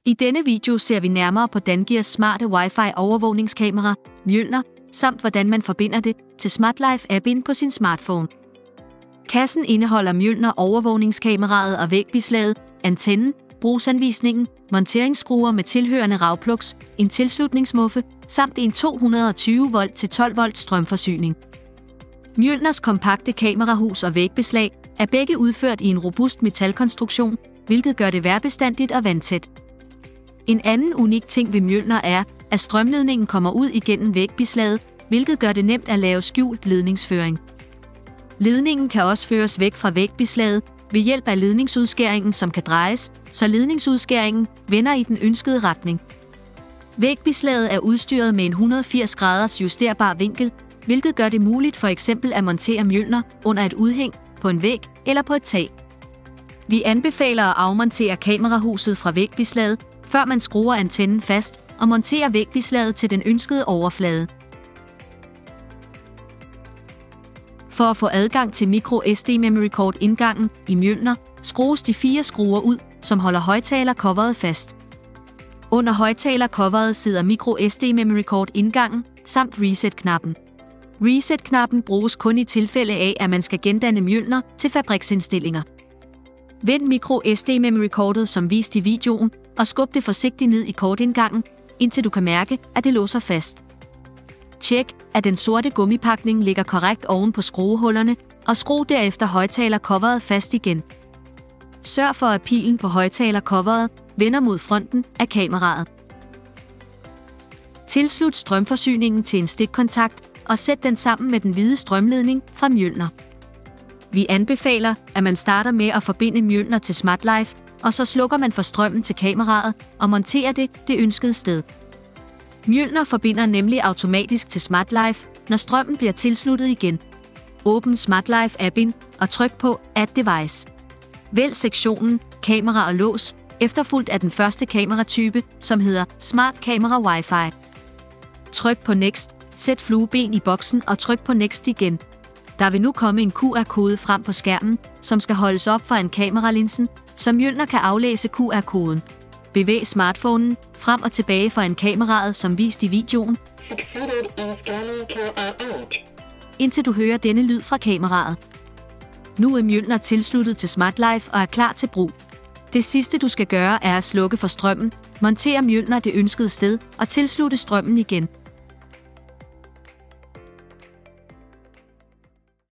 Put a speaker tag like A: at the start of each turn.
A: I denne video ser vi nærmere på Dangears smarte Wi-Fi overvågningskamera, Mjølner, samt hvordan man forbinder det til SmartLife-appen på sin smartphone. Kassen indeholder Mjølner overvågningskameraet og vægbislaget, antennen, brugsanvisningen, monteringsskruer med tilhørende ravplugs, en tilslutningsmuffe samt en 220 volt til 12 volt strømforsyning. Mjølners kompakte kamerahus og vægbeslag er begge udført i en robust metalkonstruktion, hvilket gør det vejrbestandigt og vandtæt. En anden unik ting ved Mjølner er, at strømledningen kommer ud igennem vægbeslaget, hvilket gør det nemt at lave skjult ledningsføring. Ledningen kan også føres væk fra vægbeslaget ved hjælp af ledningsudskæringen, som kan drejes, så ledningsudskæringen vender i den ønskede retning. Vægbeslaget er udstyret med en 180 graders justerbar vinkel, hvilket gør det muligt for eksempel at montere Mjølner under et udhæng, på en væg eller på et tag. Vi anbefaler at afmontere kamerahuset fra vægbeslaget, før man skruer antennen fast og monterer vægbeslaget til den ønskede overflade. For at få adgang til micro SD memory card indgangen i Mjølner, skrues de 4 skruer ud, som holder højttalercoveret fast. Under højttalercoveret sidder micro SD memory card indgangen samt reset-knappen. Reset-knappen bruges kun i tilfælde af, at man skal gendanne Mjølner til fabriksindstillinger. Vend micro SD memory cardet som vist i videoen, og skub det forsigtigt ned i kortindgangen, indtil du kan mærke, at det låser fast. Tjek, at den sorte gummipakning ligger korrekt oven på skruehullerne, og skru derefter højttalercoveret fast igen. Sørg for, at pilen på højttalercoveret vender mod fronten af kameraet. Tilslut strømforsyningen til en stikkontakt og sæt den sammen med den hvide strømledning fra Mjølner. Vi anbefaler, at man starter med at forbinde Mjølner til SmartLife, og så slukker man for strømmen til kameraet og monterer det ønskede sted. Mjølner forbinder nemlig automatisk til SmartLife, når strømmen bliver tilsluttet igen. Åbn SmartLife-appen og tryk på Add Device. Vælg sektionen Kamera og lås, efterfulgt af den første kameratype, som hedder Smart Camera Wi-Fi. Tryk på Next, sæt flueben i boksen og tryk på Next igen. Der vil nu komme en QR-kode frem på skærmen, som skal holdes op for en kameralinsen, så Mjølner kan aflæse QR-koden. Bevæg smartphonen frem og tilbage for en kameraet som vist i videoen, indtil du hører denne lyd fra kameraet. Nu er Mjølner tilsluttet til SmartLife og er klar til brug. Det sidste du skal gøre er at slukke for strømmen, montere Mjølner det ønskede sted og tilslutte strømmen igen.